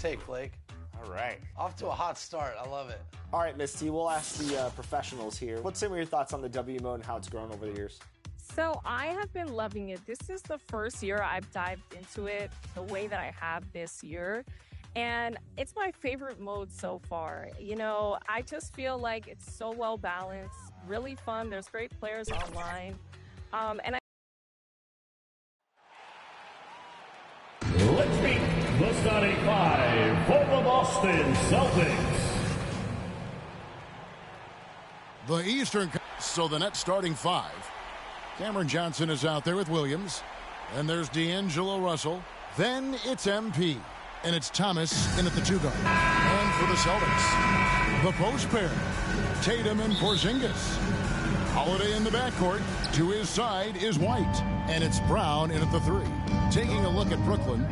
take, Flake. All right. Off to a hot start. I love it. All right, Misty, we'll ask the professionals here. What's some of your thoughts on the W mode and how it's grown over the years? So I have been loving it. This is the first year I've dived into it the way that I have this year. And it's my favorite mode so far. You know, I just feel like it's so well balanced, really fun. There's great players online. And Let's meet the starting five for the Boston Celtics. The Eastern, so the net starting five. Cameron Johnson is out there with Williams. And there's D'Angelo Russell. Then it's MP. And it's Thomas in at the 2-guard. And for the Celtics, the post pair, Tatum and Porzingis. Holiday in the backcourt. To his side is White. And it's Brown in at the 3. Taking a look at Brooklyn,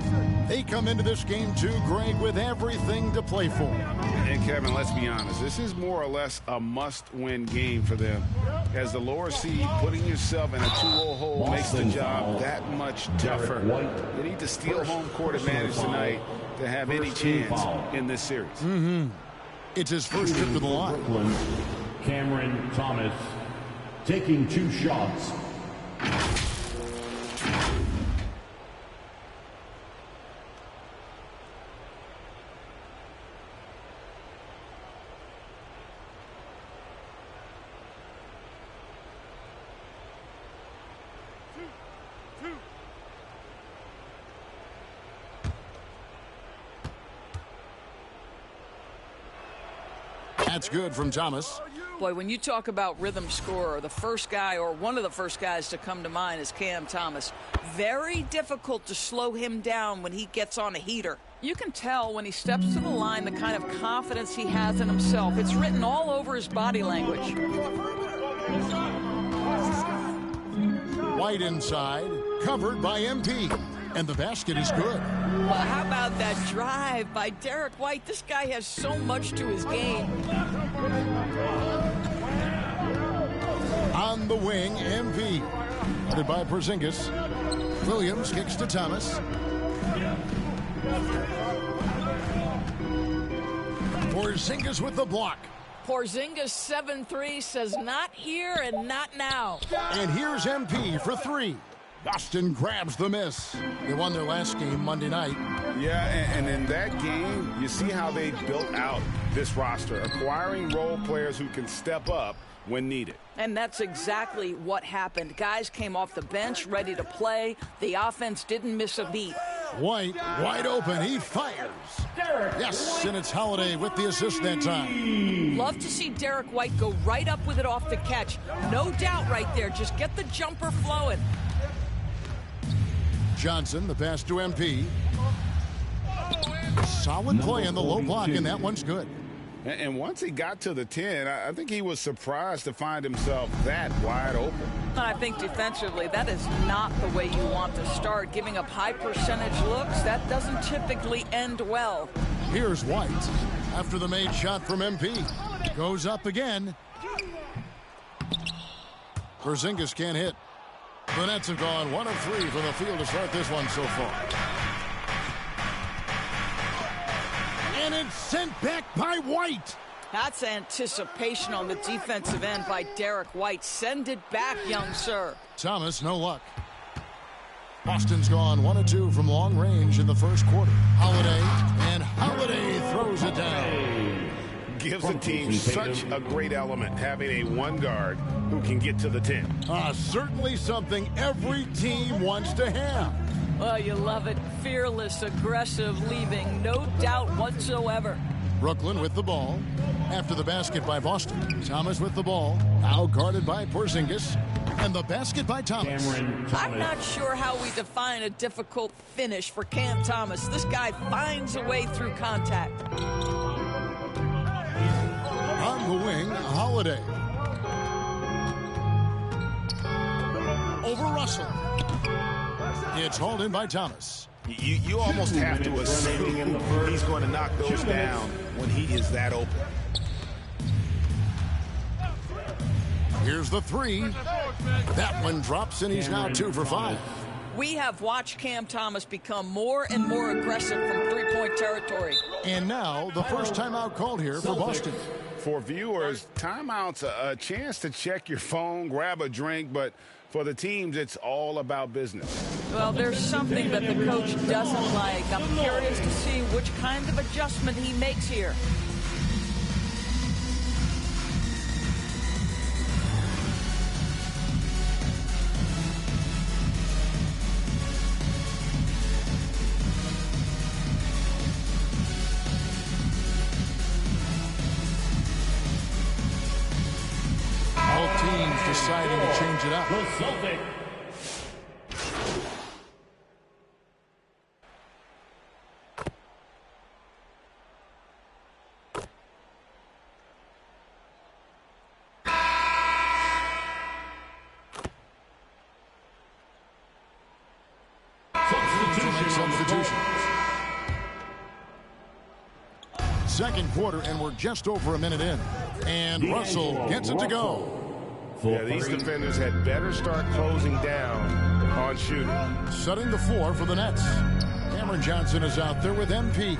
they come into this game too, Greg, with everything to play for. And Kevin, let's be honest, this is more or less a must-win game for them. As the lower seed, putting yourself in a 2-0 hole makes the job that much tougher. They need to steal home court advantage tonight to have any chance in this series. It's his first trip to the line. Brooklyn, Cameron Thomas taking 2 shots. That's good from Thomas. Boy, when you talk about rhythm scorer, the first guy or one of the first guys to come to mind is Cam Thomas. Very difficult to slow him down when he gets on a heater. You can tell when he steps to the line the kind of confidence he has in himself. It's written all over his body language. White inside, covered by MP. And the basket is good. Well, how about that drive by Derek White? This guy has so much to his game. On the wing, MP. Headed by Porzingis. Williams kicks to Thomas. Porzingis with the block. Porzingis 7-3 says not here and not now. And here's MP for 3. Boston grabs the miss. They won their last game Monday night. Yeah, and in that game, you see how they built out this roster, acquiring role players who can step up when needed. And that's exactly what happened. Guys came off the bench ready to play. The offense didn't miss a beat. White, wide open. He fires. Yes, and it's Holiday with the assist that time. Love to see Derek White go right up with it off the catch. No doubt right there. Just get the jumper flowing. Johnson, the pass to MP. Solid play in the low block, and that one's good. And once he got to the 10, I think he was surprised to find himself that wide open. I think defensively, that is not the way you want to start. Giving up high percentage looks, that doesn't typically end well. Here's White. After the made shot from MP. Goes up again. Porzingis can't hit. The Nets have gone 1 of 3 from the field to start this one so far. And it's sent back by White. That's anticipation on the defensive end by Derek White. Send it back, young sir. Thomas, no luck. Boston's gone 1 of 2 from long range in the first quarter. Holiday, and Holiday throws it down. Gives the team such a great element, having a 1 guard who can get to the 10. Certainly something every team wants to have. Oh, you love it. Fearless, aggressive, leaving no doubt whatsoever. Brooklyn with the ball. After the basket by Boston. Thomas with the ball. Now guarded by Porzingis. And the basket by Thomas. I'm not sure how we define a difficult finish for Cam Thomas. This guy finds a way through contact. On the wing, Holiday. Over Russell. It's hauled in by Thomas. You almost have to assume he's going to knock those down when he is that open. Here's the 3. That one drops, and he's now 2 for 5. We have watched Cam Thomas become more and more aggressive from three-point territory. And now the first timeout called here for Boston. For viewers, timeout's a chance to check your phone, grab a drink, but for the teams, it's all about business. Well, there's something that the coach doesn't like. I'm curious to see which kind of adjustment he makes here. Both teams deciding to change it up. The Celtics. Substitutions. Second quarter, and we're just over a minute in. And Russell gets it to go. Yeah, these defenders had better start closing down on shooting. Setting the floor for the Nets. Cameron Johnson is out there with MP.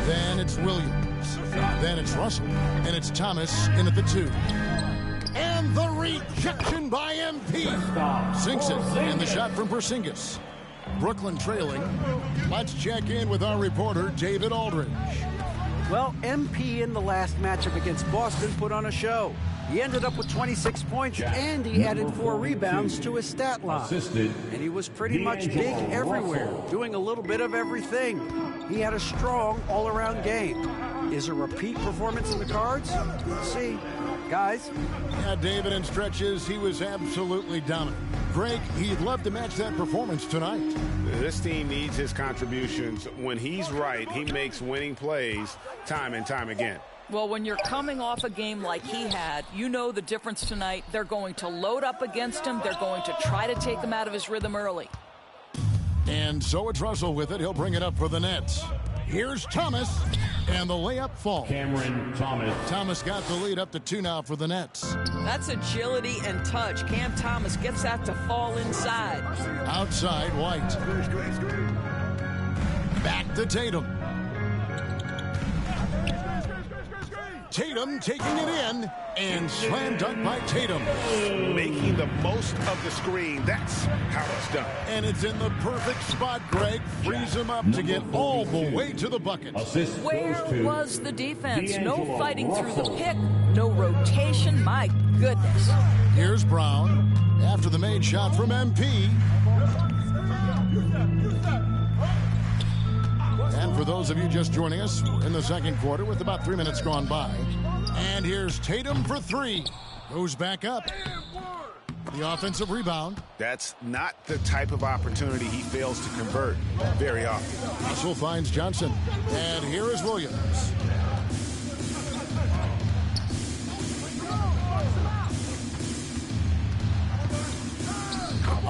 Then it's Williams. Then it's Russell. And it's Thomas in at the 2. And the rejection by MP. Sinks it. And the shot from Porzingis. Brooklyn trailing. Let's check in with our reporter, David Aldridge. Well, MP in the last matchup against Boston put on a show. He ended up with 26 points, and he added 4 rebounds to his stat line. And he was pretty much big everywhere, doing a little bit of everything. He had a strong all-around game. Is a repeat performance in the cards? Let's see. Guys? Yeah, David, in stretches, he was absolutely dominant. Greg, he'd love to match that performance tonight. This team needs his contributions. When he's right, he makes winning plays time and time again. Well, when you're coming off a game like he had, you know the difference tonight. They're going to load up against him. They're going to try to take him out of his rhythm early. And so it's Russell with it. He'll bring it up for the Nets. Here's Thomas, and the layup falls. Cameron Thomas. Thomas got the lead up to 2 now for the Nets. That's agility and touch. Cam Thomas gets that to fall inside. Outside, White. Back to Tatum. Tatum taking it in, and slam dunk by Tatum. Making the most of the screen. That's how it's done. And it's in the perfect spot, Greg. Frees him up to get all the way to the bucket. Where was the defense? No fighting through the pick. No rotation. My goodness. Here's Brown after the made shot from MP. And for those of you just joining us, we're in the second quarter with about 3 minutes gone by. And here's Tatum for 3. Goes back up. The offensive rebound. That's not the type of opportunity he fails to convert very often. Russell finds Johnson. And here is Williams.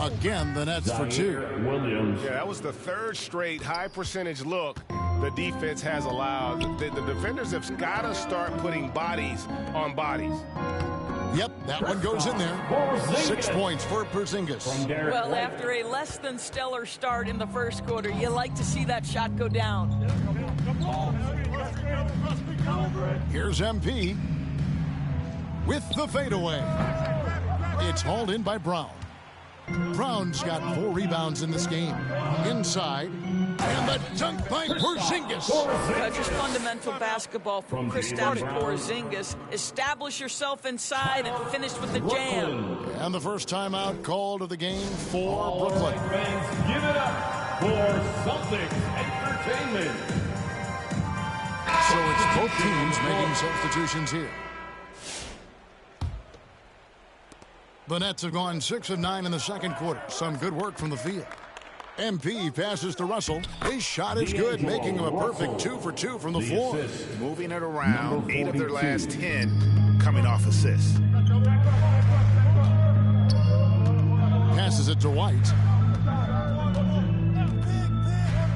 Again, the Nets for 2. Williams. Yeah, that was the third straight high percentage look the defense has allowed. The defenders have got to start putting bodies on bodies. Yep, that one goes in there. 6 points for Porzingis. Well, after a less than stellar start in the first quarter, you like to see that shot go down. Here's MP with the fadeaway. It's hauled in by Brown. Brown's got 4 rebounds in this game. Inside, and the dunk by Porzingis. Just fundamental basketball from Kristaps Porzingis. Establish yourself inside and finish with the jam. And the first timeout called of the game for Brooklyn. Fans, give it up for Celtics Entertainment. So it's both teams making substitutions here. The Nets have gone 6 of 9 in the second quarter. Some good work from the field. MP passes to Russell. His shot is good, making him a perfect 2 for 2 from the floor. Moving it around. 8 of their last 10 coming off assists. Passes it to White.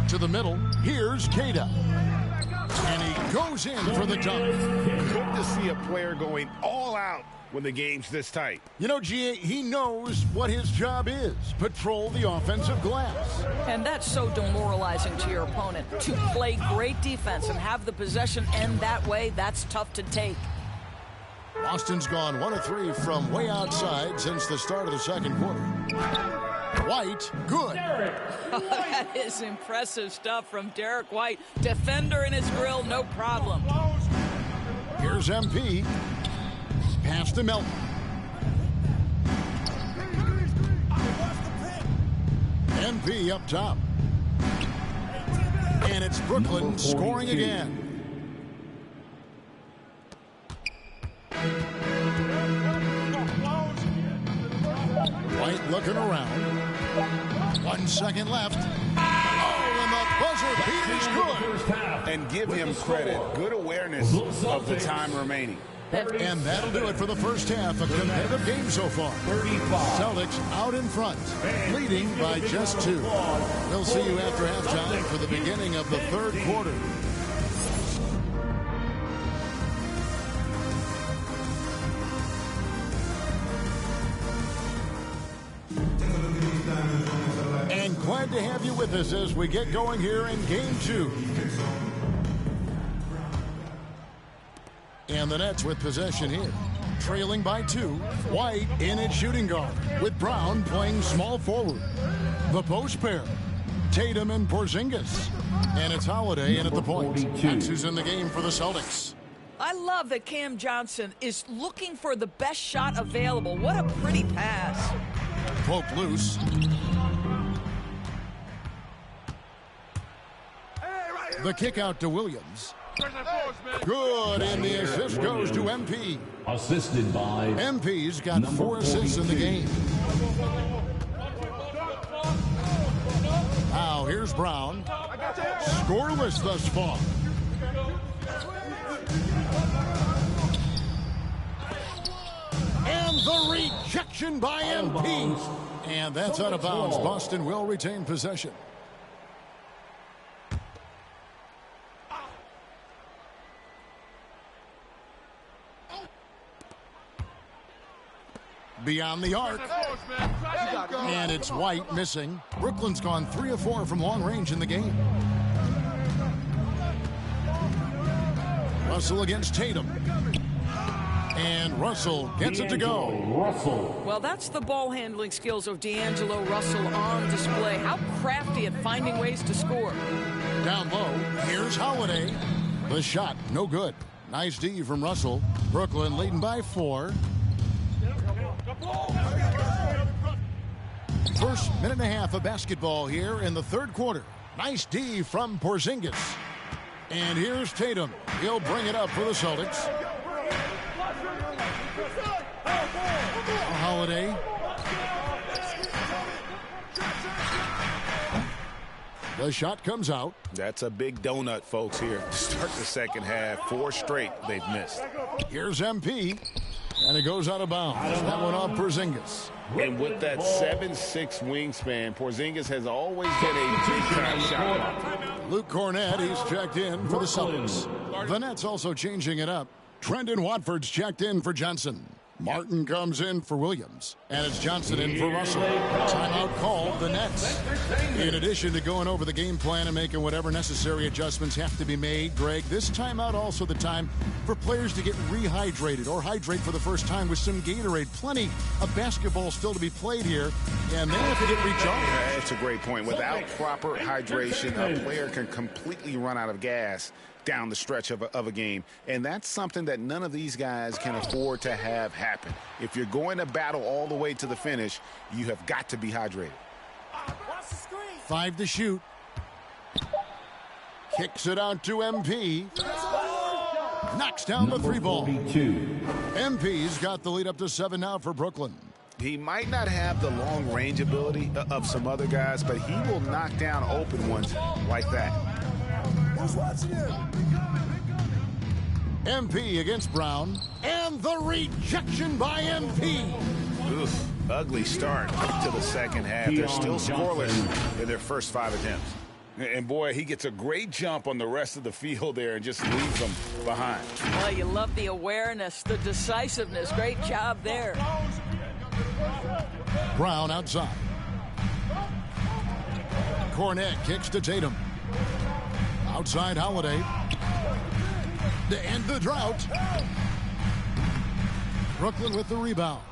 To the middle. Here's Queta. And he goes in for the dunk. Good to see a player going all out when the game's this tight. You know, G.A., he knows what his job is. Patrol the offensive glass. And that's so demoralizing to your opponent. To play great defense and have the possession end that way, that's tough to take. Boston's gone 1 of 3 from way outside since the start of the second quarter. White, good. That is impressive stuff from Derek White. Defender in his grill, no problem. Here's MP. Pass to Melton. MP up top. And it's Brooklyn scoring again. White looking around. 1 second left. Oh, and the buzzer beat is good. And give him credit. Good awareness of the time remaining. And that'll do it for the first half. A competitive game so far. Celtics out in front, leading by just 2. We'll see you after halftime for the beginning of the third quarter. And glad to have you with us as we get going here in Game 2. And the Nets with possession here. Trailing by 2. White in at shooting guard with Brown playing small forward. The post pair. Tatum and Porzingis. And it's Holiday in at the point. That's who's in the game for the Celtics. I love that Cam Johnson is looking for the best shot available. What a pretty pass. Poke loose. The kick out to Williams. Good, and the assist goes to MP. Assisted by MP's got 4 assists in the game. Now here's Brown. Scoreless thus far. And the rejection by MP. And that's out of bounds. Boston will retain possession. Beyond the arc. And it's White missing. Brooklyn's gone 3 of 4 from long range in the game. Russell against Tatum. And Russell gets it to go. Well, that's the ball handling skills of D'Angelo Russell on display. How crafty at finding ways to score. Down low, here's Holiday. The shot, no good. Nice D from Russell. Brooklyn leading by 4. First minute and a half of basketball here in the third quarter. Nice D from Porzingis. And here's Tatum. He'll bring it up for the Celtics. Holiday. The shot comes out. That's a big donut, folks, here to start the second half. 4 straight they've missed. Here's MP. And it goes out of bounds. That one off Porzingis. And with that 7'6" wingspan, Porzingis has always been a big-time shot. Luke Cornett, he's checked in for the Celtics. The Nets also changing it up. Trendon Watford's checked in for Johnson. Martin comes in for Williams. And it's Johnson in for Russell. Timeout called the Nets. In addition to going over the game plan and making whatever necessary adjustments have to be made, Greg, this timeout also the time for players to get rehydrated or hydrate for the first time with some Gatorade. Plenty of basketball still to be played here, and they have to get recharged. Yeah, that's a great point. Without proper hydration, a player can completely run out of gas down the stretch of a game. And that's something that none of these guys can afford to have happen. If you're going to battle all the way to the finish, you have got to be hydrated. 5 to shoot. Kicks it out to MP. Knocks down the 3 ball. MP's got the lead up to 7 now for Brooklyn. He might not have the long range ability of some other guys, but he will knock down open ones like that. MP against Brown. And the rejection by MP. Oof, ugly start to the second half. They're still scoreless in their first 5 attempts. And, boy, he gets a great jump on the rest of the field there and just leaves them behind. Well, you love the awareness, the decisiveness. Great job there. Brown outside. Cornette kicks to Tatum. Outside Holiday. To end the drought. Brooklyn with the rebound.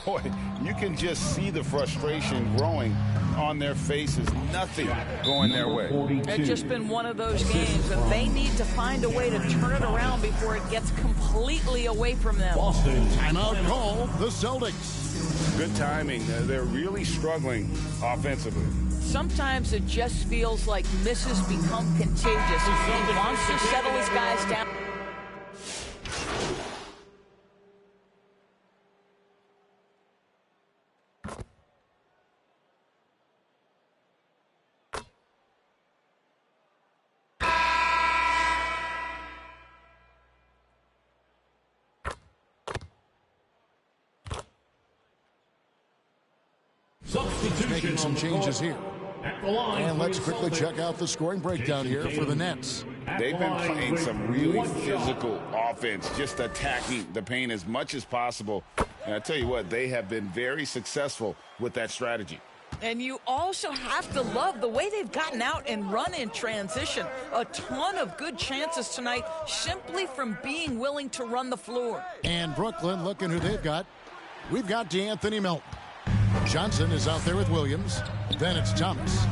Boy, you can just see the frustration growing on their faces. Nothing going their way. It's just been one of those games, and they need to find a way to turn it around before it gets completely away from them. Timeout call, the Celtics. Good timing. They're really struggling offensively. Sometimes it just feels like misses become contagious. He wants to settle his guys down. Making some changes here. And let's quickly check out the scoring breakdown here for the Nets. They've been playing some really physical offense, just attacking the paint as much as possible. And I tell you what, they have been very successful with that strategy. And you also have to love the way they've gotten out and run in transition. A ton of good chances tonight simply from being willing to run the floor. And Brooklyn, looking who they've got. We've got DeAnthony Melton. Johnson is out there with Williams. Then it's Thomas.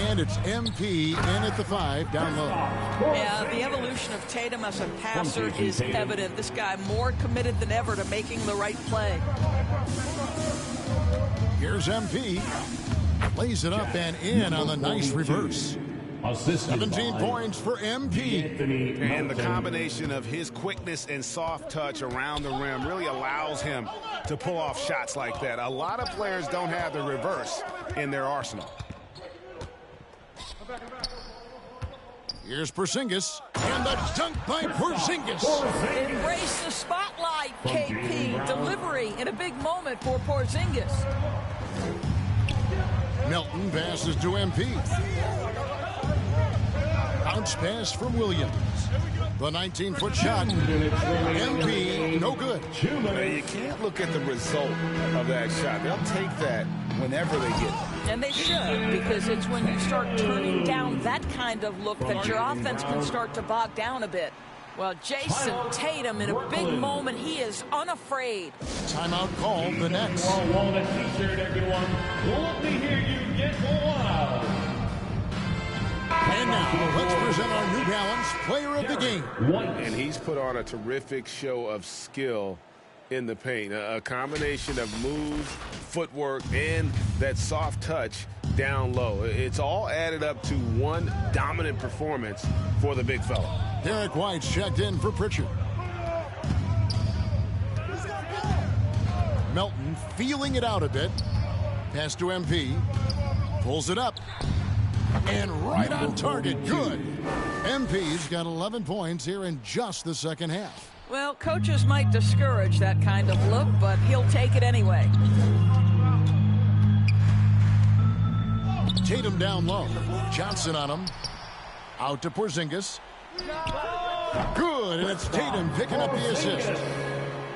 And it's MP in at the 5 down low. Yeah, the evolution of Tatum as a passer is evident. This guy more committed than ever to making the right play. Here's MP. Lays it up and in on the nice reverse. 17 points for MP. And the combination of his quickness and soft touch around the rim really allows him to pull off shots like that. A lot of players don't have the reverse in their arsenal. Here's Porzingis. And the dunk by Porzingis. Embrace the spotlight, KP. Delivery in a big moment for Porzingis. Melton passes to MP. Bounce pass from Williams. The 19-foot shot. MP, no good. Now, you can't look at the result of that shot. They'll take that whenever they get it. And they should, because it's when you start turning down that kind of look that your offense can start to bog down a bit. Well, Jason Tatum, in a big moment, he is unafraid. Timeout call, the Nets. Want a t-shirt, everyone? Let me hear you get loud. And now, let's present our New Balance Player of the Game. And he's put on a terrific show of skill in the paint. A combination of moves, footwork, and that soft touch down low. It's all added up to one dominant performance for the big fella. Derek White's checked in for Pritchard. Melton feeling it out a bit. Pass to MP. Pulls it up. And right on target. Good. MP's got 11 points here in just the second half. Well, coaches might discourage that kind of look, but he'll take it anyway. Tatum down low. Johnson on him. Out to Porzingis. Good, and it's Tatum picking up the assist.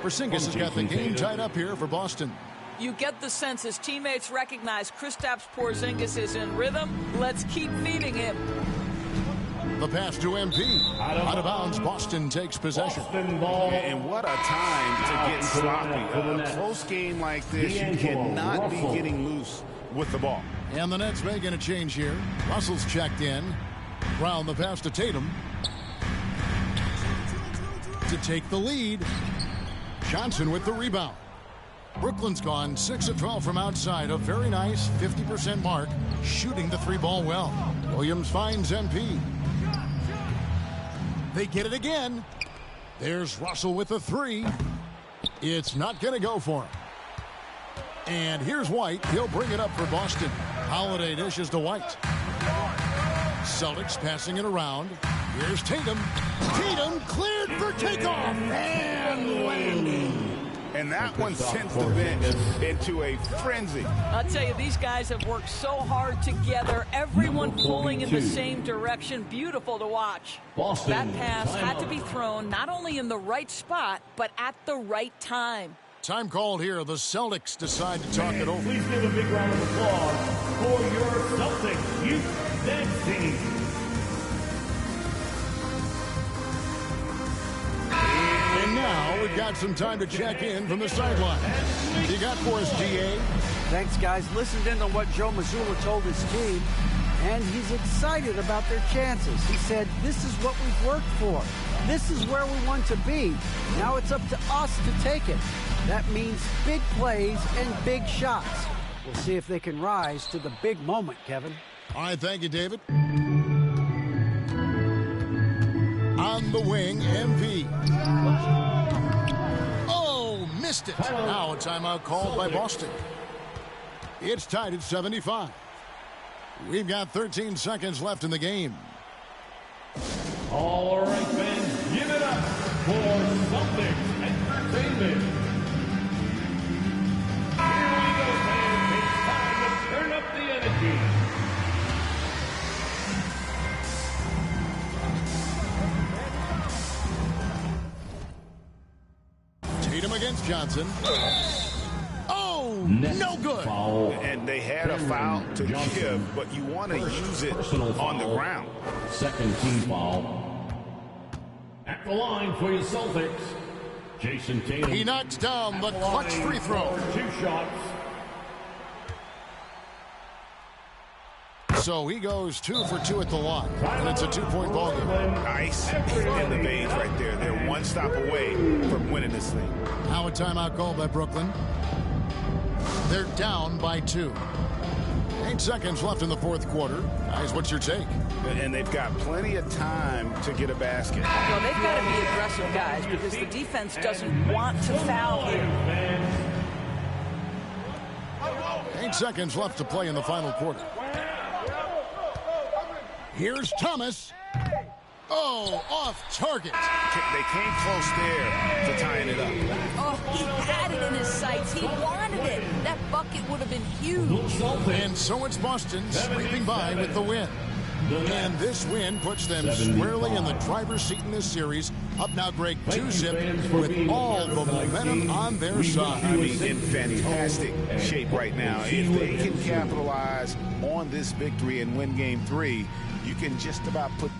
Porzingis has got the game tied up here for Boston. You get the sense his teammates recognize Kristaps Porzingis is in rhythm. Let's keep feeding him. The pass to MP. Out of bounds, Boston takes possession. And what a time to get sloppy. A close game like this, you cannot be getting loose with the ball. And the Nets making a change here. Russell's checked in. Brown the pass to Tatum. To take the lead. Johnson with the rebound. Brooklyn's gone 6 of 12 from outside. A very nice 50% mark. Shooting the three ball well. Williams finds MP. They get it again. There's Russell with the 3. It's not going to go for him. And here's White. He'll bring it up for Boston. Holiday dishes to White. Celtics passing it around. Here's Tatum. Tatum cleared for takeoff. And landing. And that one sends the bench into a frenzy. I'll tell you, these guys have worked so hard together, everyone pulling in the same direction. Beautiful to watch. That pass had to be thrown not only in the right spot, but at the right time. Time called here. The Celtics decide to talk it over. Please give a big round of applause for your Celtics youth dance team. And now we've got some time to check in from the sideline. You got for us, DA? Thanks, guys. Listened in on what Joe Mazzulla told his team, and he's excited about their chances. He said, this is what we've worked for. This is where we want to be. Now it's up to us to take it. That means big plays and big shots. We'll see if they can rise to the big moment, Kevin. All right, thank you, David. On the wing, MP. Oh, missed it. Now a timeout called by Boston. It's tied at 75. We've got 13 seconds left in the game. All right, fans, give it up for Celtics Entertainment. Here we go, fans. It's time to turn up the energy. Tatum against Johnson. Oh, no good. And they had a foul to give, but you want to use it on the ground. Second team foul. At the line for your Celtics, Jason Tatum. He knocks down the clutch free throw. 2 shots. So he goes 2 for 2 at the line, and it's a 2-point ball game. Nice in the veins right there. They're one stop away from winning this thing. Now a timeout called by Brooklyn. They're down by 2. 8 seconds left in the fourth quarter. Guys, what's your take? And they've got plenty of time to get a basket. Well, they've got to be aggressive, guys, because the defense doesn't want to foul here. 8 seconds left to play in the final quarter. Here's Thomas. Oh, off target. They came close there to tying it up. Oh, he had it in his sights. He wanted it. That bucket would have been huge. And so it's Boston scraping by with the win. And this win puts them squarely in the driver's seat in this series. Up now, Greg, 2-zip with all the momentum on their side. I mean, in fantastic shape right now. If they can capitalize on this victory and win Game 3, you can just about put...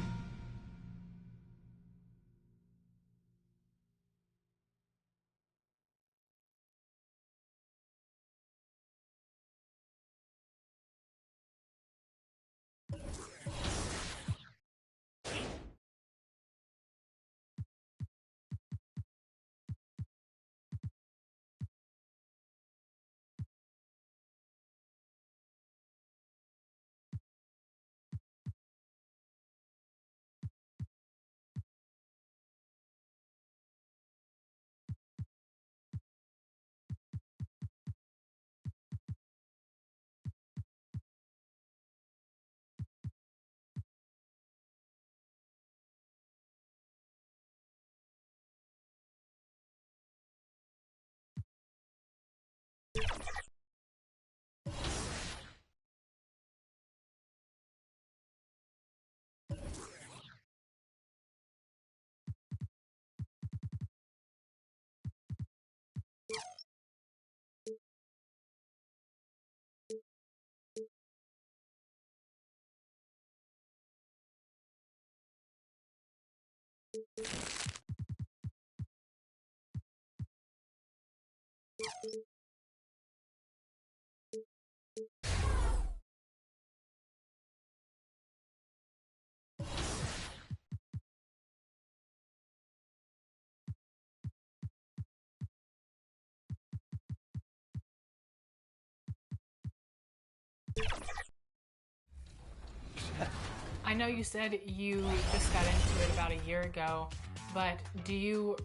I know you said you just got into it about a year ago, but do you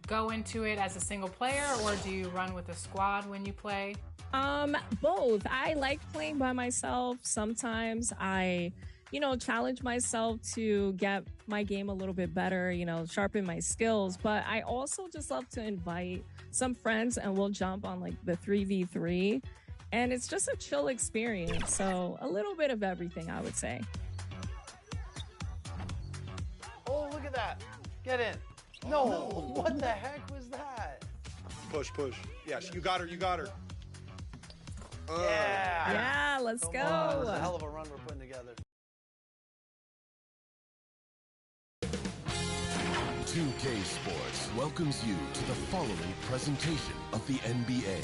go into it as a single player or do you run with a squad when you play? Both. I like playing by myself. Sometimes I challenge myself to get my game a little bit better, sharpen my skills. But I also just love to invite some friends and we'll jump on like the 3v3. And it's just a chill experience. So a little bit of everything, I would say. Oh, look at that. Get in. No, what the heck was that? Push. Yes, you got her. Yeah. Yeah, let's go. That's a hell of a run we're putting together. 2K Sports welcomes you to the following presentation of the NBA.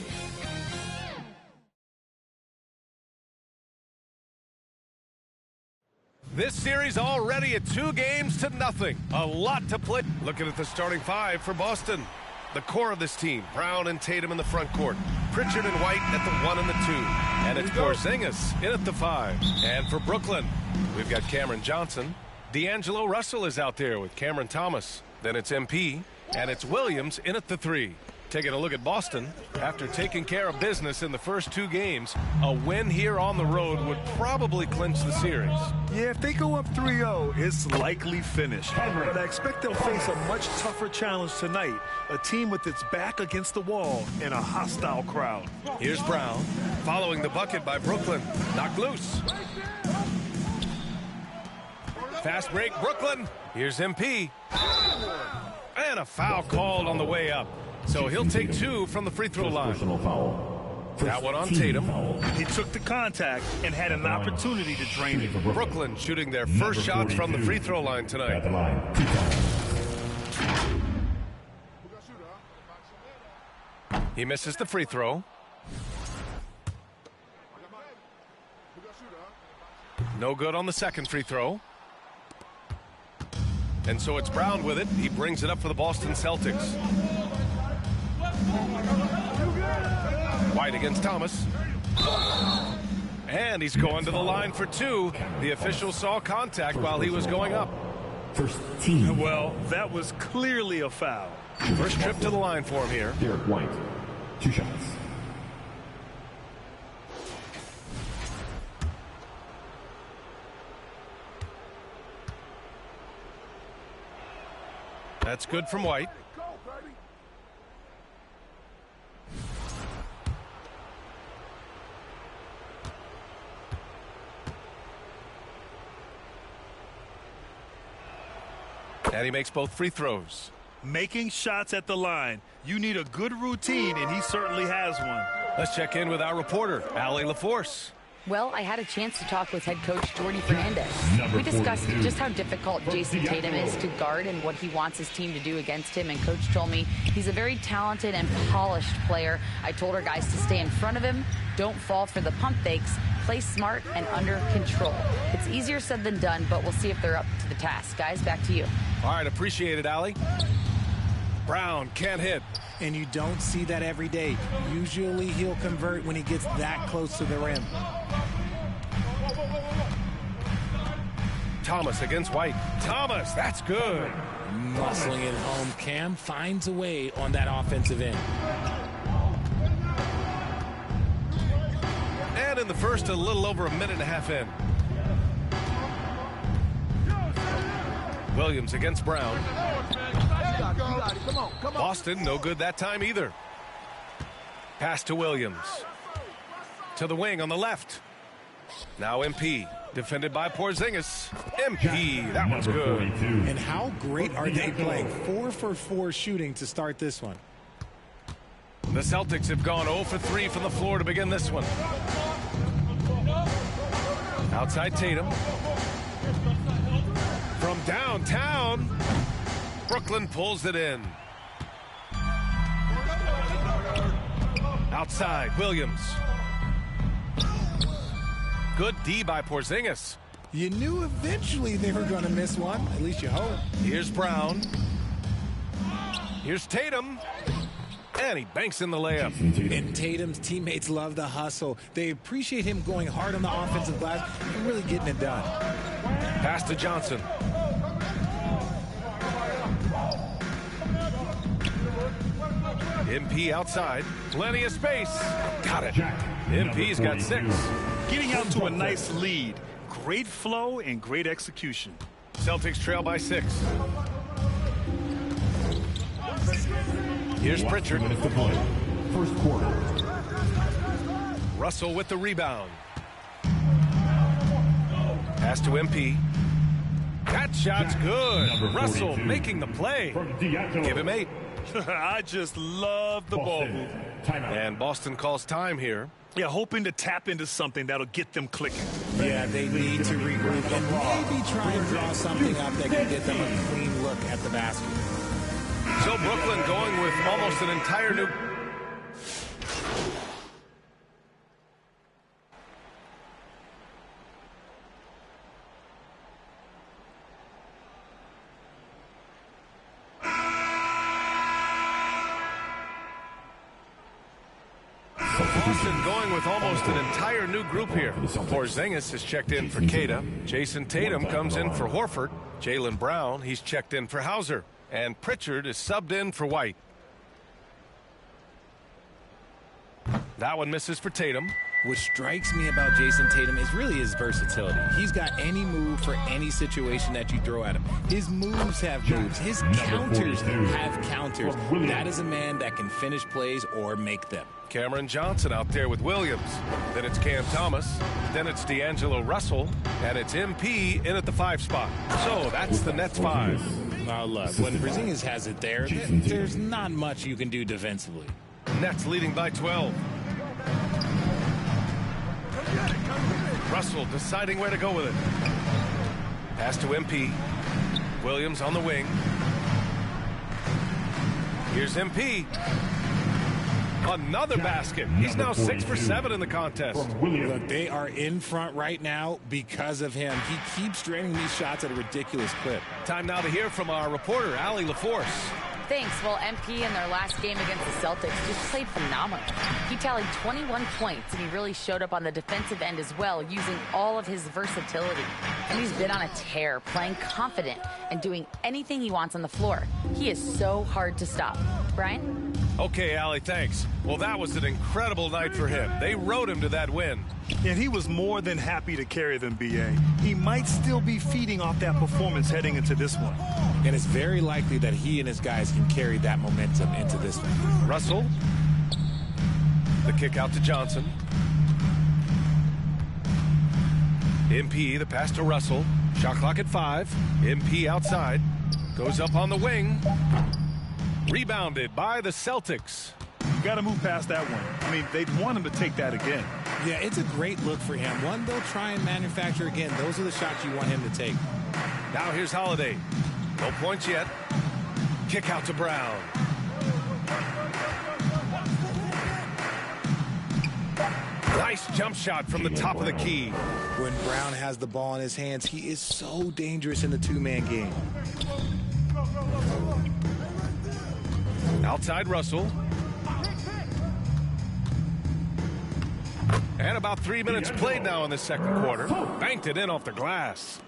This series already at 2-0. A lot to play. Looking at the starting five for Boston. The core of this team, Brown and Tatum in the front court. Pritchard and White at the 1 and the 2. And it's Porzingis in at the 5. And for Brooklyn, we've got Cameron Johnson. D'Angelo Russell is out there with Cameron Thomas. Then it's MP. And it's Williams in at the 3. Taking a look at Boston, after taking care of business in the first 2 games, a win here on the road would probably clinch the series. Yeah, if they go up 3-0, it's likely finished. But I expect they'll face a much tougher challenge tonight, a team with its back against the wall and a hostile crowd. Here's Brown, following the bucket by Brooklyn. Knocked loose. Fast break, Brooklyn. Here's MP. And a foul called on the way up. So he'll take 2 from the free throw line. That one on Tatum. He took the contact and had an opportunity to drain it. Brooklyn shooting their first shots from the free throw line tonight. He misses the free throw. No good on the second free throw. And so it's Brown with it. He brings it up for the Boston Celtics. White against Thomas. And he's going to the line for 2. The official saw contact while he was going up. First team. Well, that was clearly a foul. First trip to the line for him here. Derek White, 2 shots. That's good from White. And he makes both free throws. Making shots at the line. You need a good routine, and he certainly has one. Let's check in with our reporter, Allie LaForce. Well, I had a chance to talk with head coach Jordi Fernandez. We discussed just how difficult Jason Tatum is to guard and what he wants his team to do against him. And coach told me he's a very talented and polished player. I told our guys to stay in front of him, don't fall for the pump fakes, play smart and under control. It's easier said than done, but we'll see if they're up to the task. Guys, back to you. All right, appreciate it, Allie. Brown can't hit. And you don't see that every day. Usually he'll convert when he gets that close to the rim. Thomas against White. Thomas, that's good. Muscling it home. Cam finds a way on that offensive end. And in the first, a little over 1.5 minutes in. Williams against Brown. Boston, no good that time either. Pass to Williams. To the wing on the left. Now MP. Defended by Porzingis. MP, that one's good. And how great are they playing? 4 for 4 shooting to start this one. The Celtics have gone 0 for 3 from the floor to begin this one. Outside Tatum. From downtown, Brooklyn pulls it in. Outside, Williams. Good D by Porzingis. You knew eventually they were going to miss one. At least you hope. Here's Brown. Here's Tatum. And he banks in the layup. And Tatum's teammates love the hustle. They appreciate him going hard on the offensive glass and really getting it done. Pass to Johnson. MP outside. Plenty of space. Got it. MP's got 6. Getting out to a nice lead. Great flow and great execution. Celtics trail by 6. Here's Pritchard. First quarter. Russell with the rebound. Pass to MP. That shot's good. Russell making the play. Give him 8. I just love the ball move. And Boston calls time here. Yeah, hoping to tap into something that'll get them clicking. Yeah, they need to regroup and maybe try and draw something up that can get them a clean look at the basket. So Brooklyn going with almost an entire new... Boston going with almost an entire new group here. Porzingis is checked in for Queta. Jason Tatum comes in for Horford. Jaylen Brown, he's checked in for Hauser. And Pritchard is subbed in for White. That one misses for Tatum. What strikes me about Jason Tatum is really his versatility. He's got any move for any situation that you throw at him. His moves have moves. His counters have counters. That is a man that can finish plays or make them. Cameron Johnson out there with Williams. Then it's Cam Thomas. Then it's D'Angelo Russell. And it's MP in at the 5 spot. So that's the Nets 5. Now look, when Porzingis has it there, there's not much you can do defensively. Nets leading by 12. Russell deciding where to go with it. Pass to MP. Williams on the wing. Here's MP. Another basket. He's now 6 for 7 in the contest. Look, they are in front right now because of him. He keeps draining these shots at a ridiculous clip. Time now to hear from our reporter, Allie LaForce. Thanks. Well, MP in their last game against the Celtics just played phenomenal. He tallied 21 points, and he really showed up on the defensive end as well, using all of his versatility. And he's been on a tear, playing confident and doing anything he wants on the floor. He is so hard to stop. Brian? Okay, Allie, thanks. Well, that was an incredible night for him. They rode him to that win. And he was more than happy to carry them, B.A. He might still be feeding off that performance heading into this one. And it's very likely that he and his guys can carry that momentum into this one. Russell. The kick out to Johnson. MP, the pass to Russell. Shot clock at 5. MP outside. Goes up on the wing. Rebounded by the Celtics. Got to move past that one. I mean, they'd want him to take that again. Yeah, it's a great look for him. One they'll try and manufacture again. Those are the shots you want him to take. Now here's Holiday. No points yet. Kick out to Brown. Nice jump shot from the top of the key. When Brown has the ball in his hands, he is so dangerous in the two-man game. Outside Russell. And about 3 minutes played now in the second quarter. Banked it in off the glass.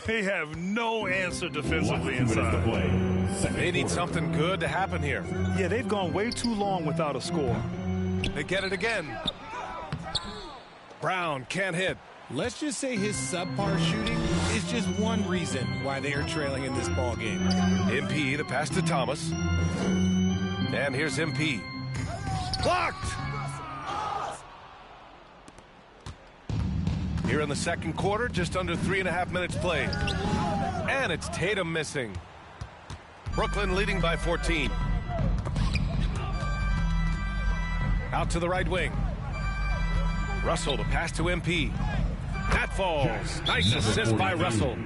They have no answer defensively inside. They need something good to happen here. Yeah, they've gone way too long without a score. They get it again. Brown can't hit. Let's just say his subpar shooting is just one reason why they are trailing in this ball game. MP, the pass to Thomas. And here's MP. Blocked! Here in the second quarter, just under 3.5 minutes played. And it's Tatum missing. Brooklyn leading by 14. Out to the right wing. Russell to pass to MP. That falls. Nice assist by Russell.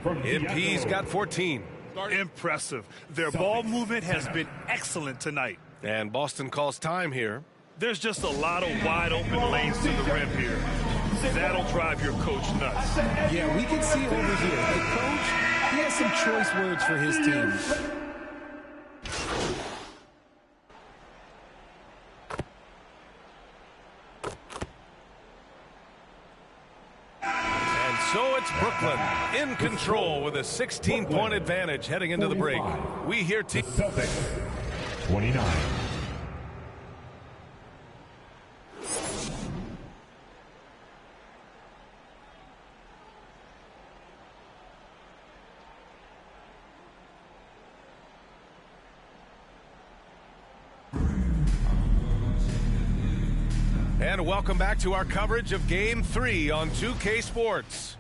MP's got 14. Impressive. Their ball movement has been excellent tonight. And Boston calls time here. There's just a lot of wide open lanes to the rim here. That'll drive your coach nuts. Yeah, we can see over here. The coach, he has some choice words for his team. And so it's Brooklyn in control with a 16-point advantage heading into the break. We hear Celtics 29. And welcome back to our coverage of Game 3 on 2K Sports.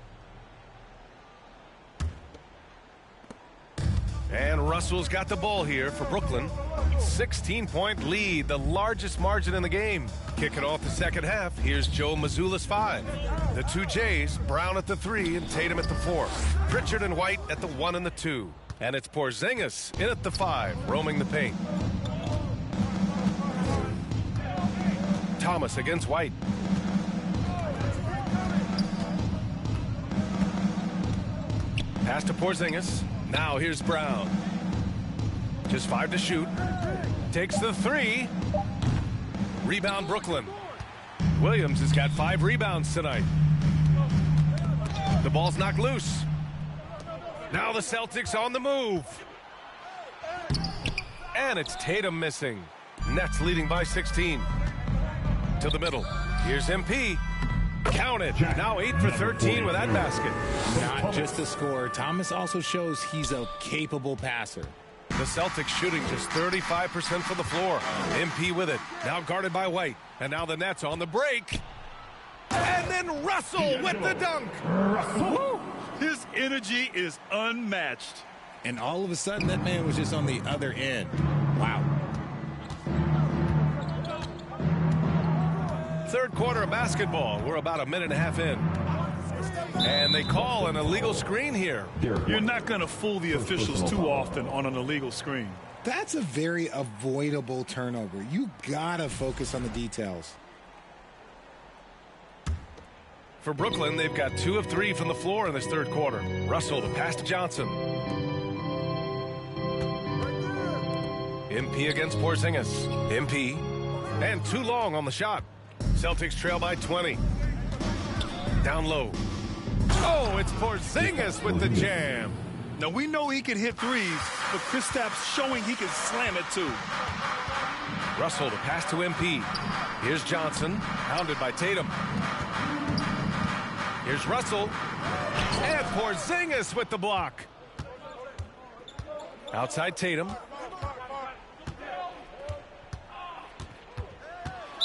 And Russell's got the ball here for Brooklyn. 16-point lead, the largest margin in the game. Kicking off the second half, here's Joe Mazzulla's 5. The two Jays, Brown at the 3 and Tatum at the 4. Pritchard and White at the 1 and the 2. And it's Porzingis in at the 5, roaming the paint. Thomas against White. Pass to Porzingis. Now here's Brown. Just 5 to shoot. Takes the 3. Rebound Brooklyn. Williams has got 5 rebounds tonight. The ball's knocked loose. Now the Celtics on the move. And it's Tatum missing. Nets leading by 16. To the middle. Here's MP. Count it. Now 8 for 13 with that basket. Not just a scorer. Thomas also shows he's a capable passer. The Celtics shooting just 35% from the floor. MP with it. Now guarded by White. And now the Nets on the break. And then Russell with the dunk. Woo! His energy is unmatched. And all of a sudden, that man was just on the other end. Wow. Third quarter of basketball. We're about a minute and a half in. And they call an illegal screen here. You're not going to fool the officials too often on an illegal screen. That's a very avoidable turnover. You got to focus on the details. For Brooklyn, they've got 2 of 3 from the floor in this third quarter. Russell, the pass to Johnson. MP against Porzingis. MP. And too long on the shot. Celtics trail by 20. Down low. Oh, it's Porzingis with the jam. Now, we know he can hit threes, but Kristaps showing he can slam it too. Russell, the pass to MP. Here's Johnson, hounded by Tatum. Here's Russell. And Porzingis with the block. Outside Tatum.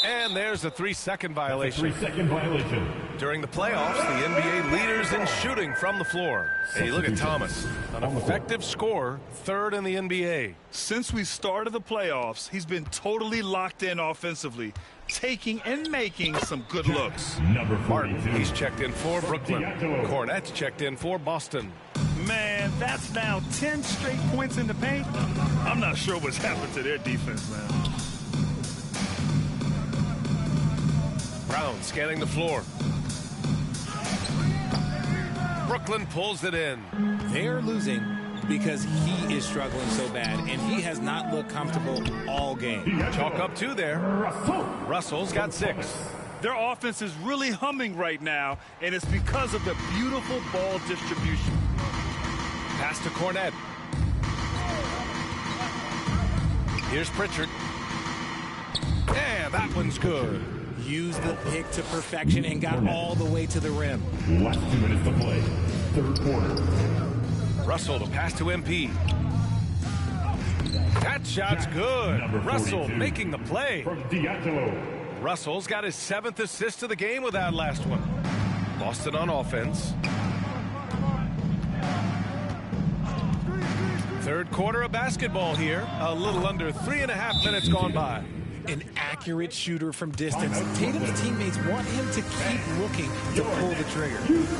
And there's a 3-second violation. 3-second violation. During the playoffs, the NBA leaders in shooting from the floor. Hey, look at Thomas, an effective scorer, 3rd in the NBA. Since we started the playoffs, he's been totally locked in offensively, taking and making some good looks. Martin, he's checked in for Brooklyn. Cornette's checked in for Boston. Man, that's now 10 straight points in the paint. I'm not sure what's happened to their defense, man. Brown scanning the floor. Brooklyn pulls it in. They're losing because he is struggling so bad, and he has not looked comfortable all game. Chalk up 2 there. Russell's got 6. Their offense is really humming right now, and it's because of the beautiful ball distribution. Pass to Cornette. Here's Pritchard. Yeah, that one's good. Used the pick to perfection and got all the way to the rim. Last 2 minutes to play. Third quarter. Russell, the pass to MP. That shot's good. Russell making the play. From D'Angelo. Russell's got his 7th assist of the game with that last one. Boston on offense. Third quarter of basketball here. A little under 3.5 minutes gone by. An accurate shooter from distance. Tatum's teammates want him to keep looking to pull the trigger.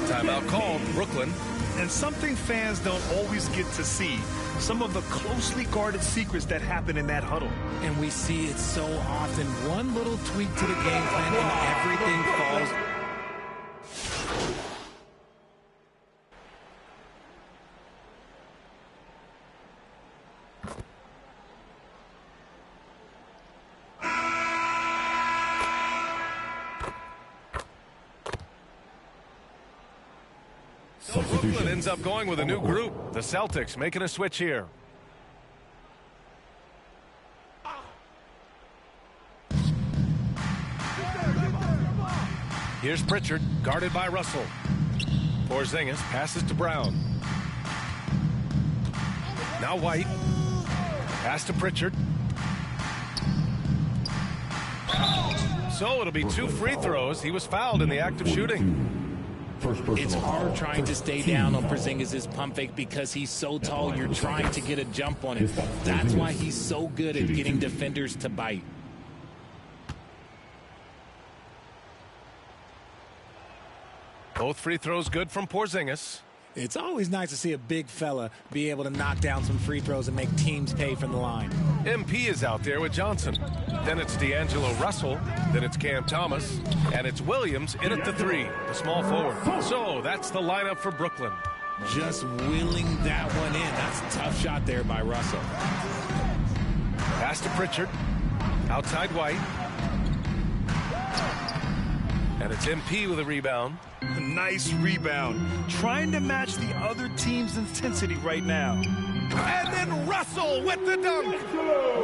Timeout called, Brooklyn. And something fans don't always get to see. Some of the closely guarded secrets that happen in that huddle. And we see it so often. One little tweak to the game plan and everything falls. Brooklyn ends up going with a new group. The Celtics making a switch here. Here's Pritchard, guarded by Russell. Porzingis passes to Brown. Now White. Pass to Pritchard. So it'll be 2 free throws. He was fouled in the act of shooting. It's hard trying to stay down on Porzingis' pump fake because he's so tall. You're trying to get a jump on it. That's why he's so good at getting defenders to bite. Both free throws good from Porzingis. It's always nice to see a big fella be able to knock down some free throws and make teams pay from the line. MP is out there with Johnson. Then it's D'Angelo Russell. Then it's Cam Thomas. And it's Williams in at the 3, the small forward. So that's the lineup for Brooklyn. Just wheeling that one in. That's a tough shot there by Russell. Pass to Pritchard. Outside White. And it's MP with a rebound. A nice rebound. Trying to match the other team's intensity right now. And then Russell with the dunk.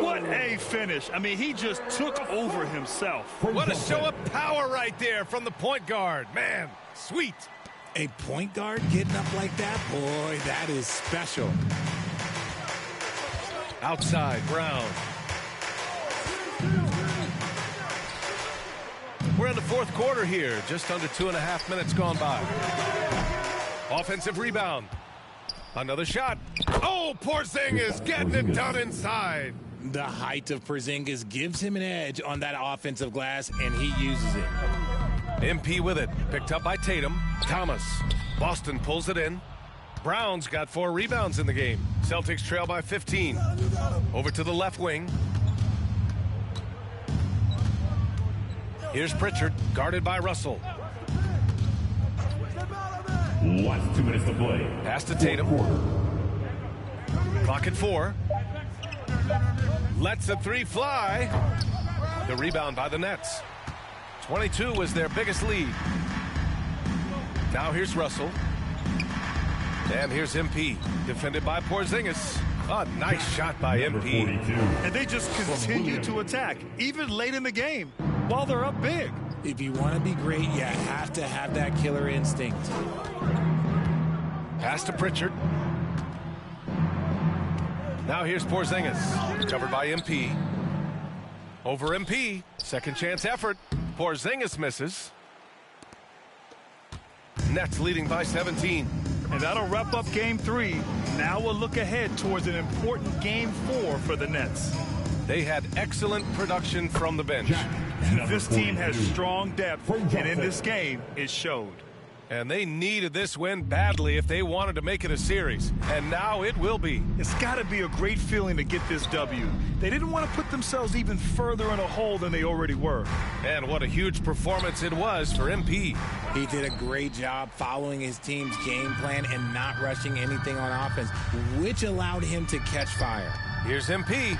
What a finish. I mean, he just took over himself. What a show of power right there from the point guard. Man, sweet. A point guard getting up like that? Boy, that is special. Outside, Brown. We're in the fourth quarter here. Just under 2.5 minutes gone by. Offensive rebound. Another shot. Oh, Porzingis getting it done inside. The height of Porzingis gives him an edge on that offensive glass, and he uses it. MP with it. Picked up by Tatum. Thomas. Boston pulls it in. Brown's got 4 rebounds in the game. Celtics trail by 15. Over to the left wing. Here's Pritchard, guarded by Russell. Last 2 minutes to play. Pass to Tatum. Clock at 4. Lets a 3 fly. The rebound by the Nets. 22 was their biggest lead. Now here's Russell. And here's MP, defended by Porzingis. A nice shot by MP. And they just continue to attack, even late in the game, while they're up big. If you want to be great, you have to have that killer instinct. Pass to Pritchard. Now here's Porzingis, covered by MP. Over MP, second chance effort. Porzingis misses. Nets leading by 17. And that'll wrap up game 3. Now we'll look ahead towards an important game 4 for the Nets. They had excellent production from the bench. This team has strong depth, and in this game, it showed. And they needed this win badly if they wanted to make it a series. And now it will be. It's got to be a great feeling to get this W. They didn't want to put themselves even further in a hole than they already were. And what a huge performance it was for MP. He did a great job following his team's game plan and not rushing anything on offense, which allowed him to catch fire. Here's MP.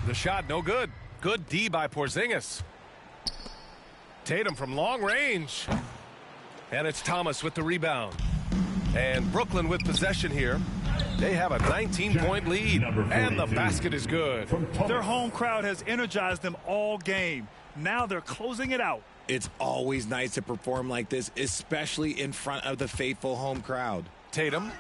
The shot no good. Good D by Porzingis. Tatum from long range. And it's Thomas with the rebound. And Brooklyn with possession here. They have a 19-point lead. And the basket is good. Their home crowd has energized them all game. Now they're closing it out. It's always nice to perform like this, especially in front of the faithful home crowd. Tatum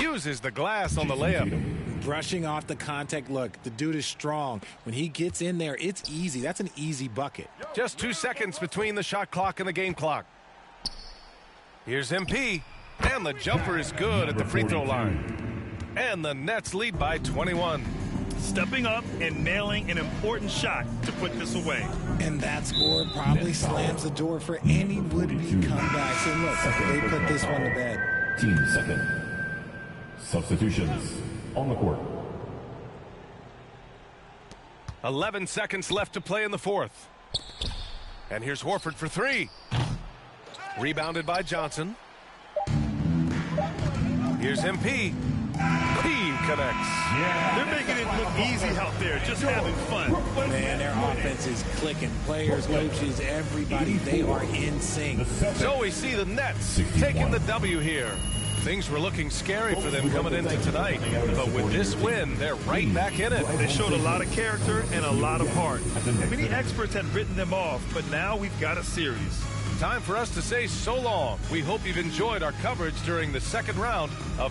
uses the glass on the layup. Brushing off the contact. Look, the dude is strong. When he gets in there, it's easy. That's an easy bucket. Just 2 seconds between the shot clock and the game clock. Here's MP, and the jumper is good at the free throw line. And the Nets lead by 21. Stepping up and nailing an important shot to put this away. And that score probably slams the door for any would-be comebacks. And look, they put this one to bed. Team second. Substitutions on the court. 11 seconds left to play in the fourth. And here's Horford for 3. Rebounded by Johnson. Here's MP. He connects. Yeah, they're making it look easy out there, just having fun. Man, their offense is clicking. Players, coaches, everybody, they are in sync. So we see the Nets taking the W here. Things were looking scary for them coming into tonight, but with this win, they're right back in it. They showed a lot of character and a lot of heart. Many experts had written them off, but now we've got a series. Time for us to say so long. We hope you've enjoyed our coverage during the second round of